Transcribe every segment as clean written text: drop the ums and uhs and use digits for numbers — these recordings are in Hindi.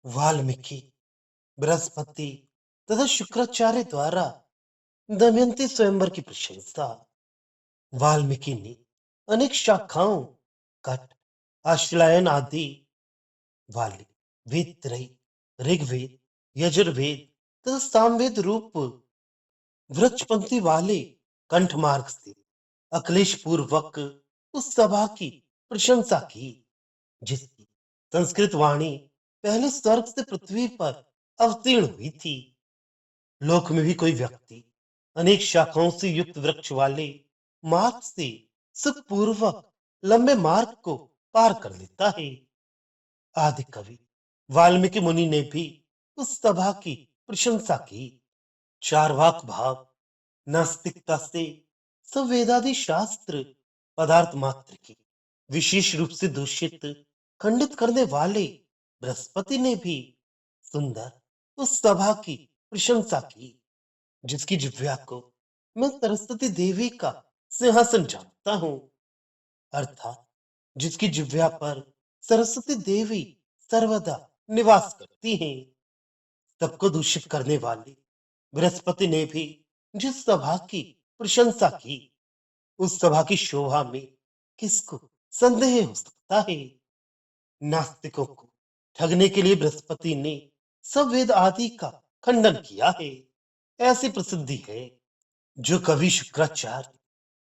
वाल्मीकि, बृहस्पति तथा शुक्राचार्य द्वारा दमयंती स्वयंवर की प्रशंसा। वाल्मीकि ने अनेक शाखाओं कट, आश्रयन आदि वाले वेद त्रय, ऋग्वेद, यजुर्वेद तथा सामवेद रूप वृक्षपंक्ति वाले कंठ मार्ग से अखिलेश पूर्वक उस सभा की प्रशंसा की जिसकी संस्कृत वाणी पहले स्वर्ग से पृथ्वी पर अवतीर्ण हुई थी। लोक में भी कोई व्यक्ति अनेक शाखाओं से युक्त वृक्ष वाले मार्ग से सुखपूर्वक लंबे मार्ग को पार कर लेता है। आदि कवि वाल्मीकि मुनि ने भी उस सभा की प्रशंसा की। चारवाक भाव नास्तिकता से संवेदादि शास्त्र पदार्थ मात्र की विशेष रूप से दूषित खंडित करने वाले बृहस्पति ने भी सुंदर उस सभा की प्रशंसा की जिसकी जिह्वा को मैं सरस्वती देवी का सिंहासन जानता हूं, अर्थात जिसकी जिह्वा पर सरस्वती देवी सर्वदा निवास करती हैं। सबको दूषित करने वाले बृहस्पति ने भी जिस सभा की प्रशंसा की उस सभा की शोभा में किसको संदेह हो सकता है। नास्तिकों को ठगने के लिए बृहस्पति ने सब वेद आदि का खंडन किया है। ऐसी प्रसिद्धि है जो कवि शुक्राचार्य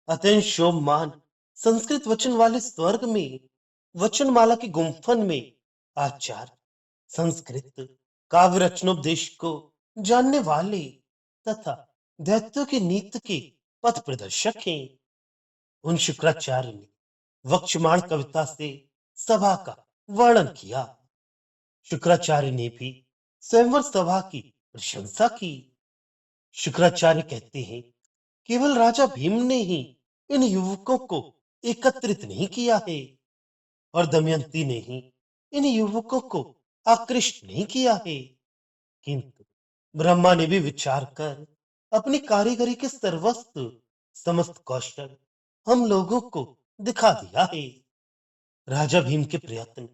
अत्यंत शोभमान संस्कृत वचन वाले स्वर्ग में वचनमाला के गुम्फन में आचार्य संस्कृत काव्य रचनोपदेश को जानने वाले तथा दैत्यों के नीति के पथ प्रदर्शक हैं। उन शुक्राचार्य ने वक्षमाण कविता से सभा का वर्णन किया। शुक्राचार्य ने भी स्वयंवर सभा की प्रशंसा की। शुक्राचार्य कहते हैं केवल राजा भीम ने ही इन युवकों को एकत्रित नहीं किया है और दमयंती ने ही इन युवकों को आकृष्ट नहीं किया है, किंतु ब्रह्मा ने भी विचार कर अपनी कारीगरी के सर्वस्व समस्त कौशल हम लोगों को दिखा दिया है। राजा भीम के प्रयत्न,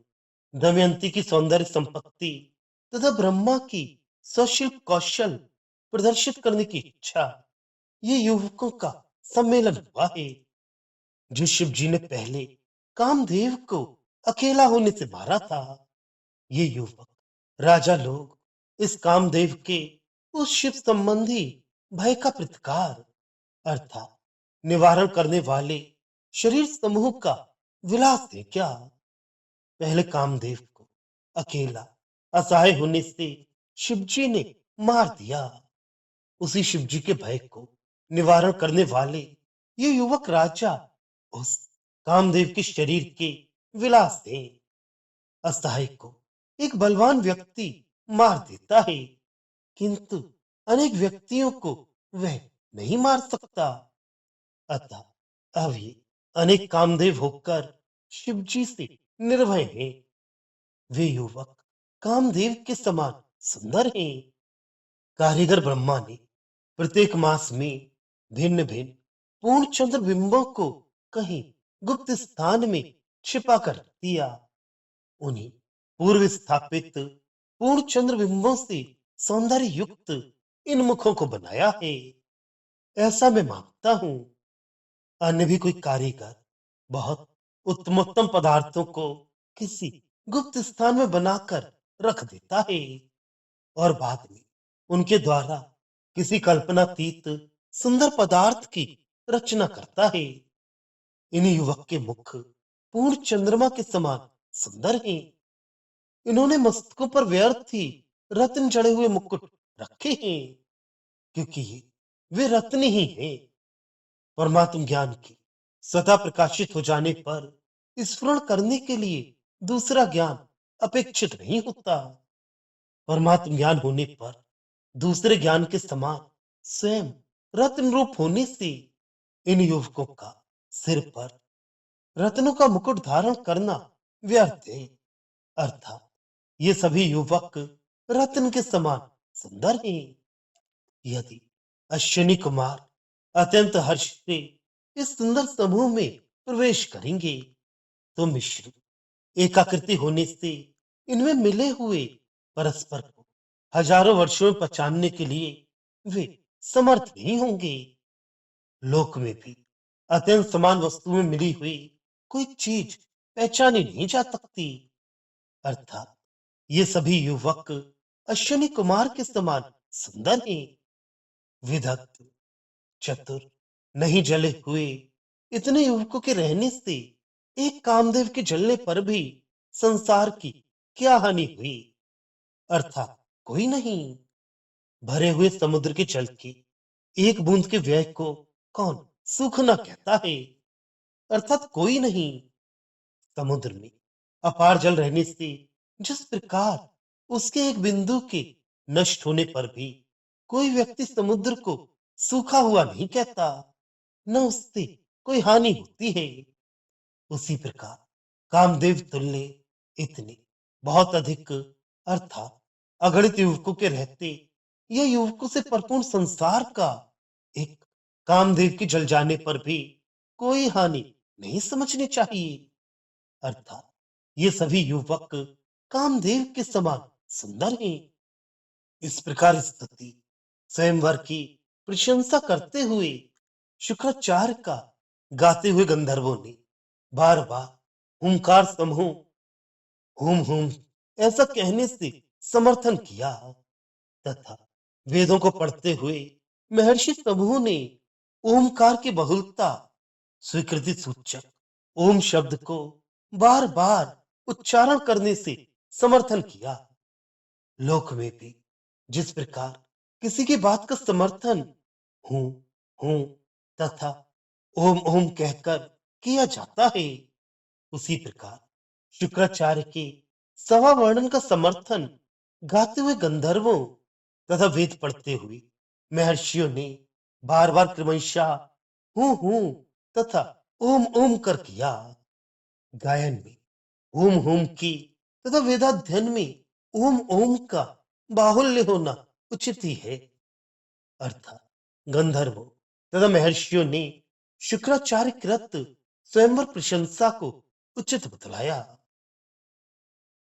दमयंती की सौंदर्य संपत्ति तथा ब्रह्मा की सशिल्प कौशल प्रदर्शित करने की इच्छा, ये युवकों का सम्मेलन हुआ है। जो शिव जी ने पहले कामदेव को अकेला होने से मारा था, ये युवक राजा लोग इस कामदेव के उस शिव संबंधी भय का प्रतिकार अर्थात निवारण करने वाले शरीर समूह का विलास है क्या। पहले कामदेव को अकेला असहाय होने से शिवजी ने मार दिया। उसी शिवजी के भय को निवारण करने वाले ये युवक राजा उस कामदेव के शरीर के विलास थे। असहाय को एक बलवान व्यक्ति मार देता है, किंतु अनेक व्यक्तियों को वह नहीं मार सकता। अतः अब ये अनेक कामदेव होकर शिवजी से निर्भय हैं। वे युवक कामदेव के समान सुंदर हैं। कारीगर ब्रह्मा ने प्रत्येक मास में भिन्न भिन्न पूर्ण चंद्र बिंबों को कहीं गुप्त स्थान में छिपा कर रख दिया। उन्हीं पूर्व स्थापित पूर्ण चंद्र बिंबों से सौंदर्य युक्त इन मुखों को बनाया है। ऐसा मैं मानता हूं। अन्य भी कोई कारीगर बहुत उत्तमोत्तम पदार्थों को किसी गुप्त स्थान में बनाकर रख देता है और बाद में उनके द्वारा किसी कल्पनातीत सुंदर पदार्थ की रचना करता है। इन युवक के मुख पूर्ण चंद्रमा के समान सुंदर हैं। इन्होंने मस्तकों पर व्यर्थ ही रत्न जड़े हुए मुकुट रखे हैं, क्योंकि वे रत्न ही हैं। परमात्म ज्ञान की स्वतः प्रकाशित हो जाने पर स्फुरण करने के लिए दूसरा ज्ञान अपेक्षित नहीं होता। परमात्म ज्ञान होने पर दूसरे ज्ञान के समान स्वयं रत्न रूप होने से इन युवकों का सिर पर रत्नों का मुकुट धारण करना व्यर्थ है। अर्थात ये सभी युवक रत्न के समान सुंदर हैं। यदि अश्विनी कुमार अत्यंत हर्ष से इस सुंदर समूह में प्रवेश करेंगे तो मिश्र एकाकृति होने से इनमें मिले हुए परस्पर को हजारों वर्षों में पहचानने के लिए वे समर्थ नहीं होंगे। लोक में भी अत्यंत समान वस्तु में मिली हुई कोई चीज पहचानी नहीं जा सकती। अर्थात ये सभी युवक अश्विनी कुमार के समान सुंदर हैं, विदग्ध, चतुर, नहीं जले हुए। इतने युवकों के रहने से एक कामदेव के जलने पर भी संसार की क्या हानि हुई? अर्थात कोई नहीं। भरे हुए समुद्र के जल की एक बूंद के व्यय को कौन सूखना कहता है? अर्थात कोई नहीं। समुद्र में अपार जल रहने से जिस प्रकार उसके एक बिंदु के नष्ट होने पर भी कोई व्यक्ति समुद्र को सूखा हुआ नहीं कहता, न उससे कोई हानि होती है, उसी प्रकार कामदेव तुल्य इतने बहुत अधिक अर्थात अगणित युवकों के रहते यह युवकों से परिपूर्ण संसार का एक कामदेव के जल जाने पर भी कोई हानि नहीं समझनी चाहिए। अर्थात ये सभी युवक कामदेव के समान सुंदर हैं। इस प्रकार स्तुति स्वयंवर की प्रशंसा करते हुए शुक्राचार्य का गाते हुए गंधर्वों ने बार बार हुंकार समूह हुम हुम ऐसा कहने से समर्थन किया तथा वेदों को पढ़ते हुए महर्षि समूह ने ओमकार की बहुलता स्वीकृति सूचक ओम शब्द को बार बार उच्चारण करने से समर्थन किया। लोक में भी जिस प्रकार किसी की बात का समर्थन हूं हूं तथा ओम ओम कहकर किया जाता है, उसी प्रकार शुक्राचार्य के सवा वर्णन का समर्थन गाते हुए गंधर्वों तथा वेद पढ़ते हुए महर्षियों ने बार बार क्रमशः हूं तथा ओम ओम कर किया। गायन में ओम होम की तथा वेदाध्ययन में ओम ओम का बाहुल्य होना उचित ही है। अर्थात गंधर्वों तथा महर्षियों ने शुक्राचार्य कृत स्वयंवर प्रशंसा को उचित बतलाया।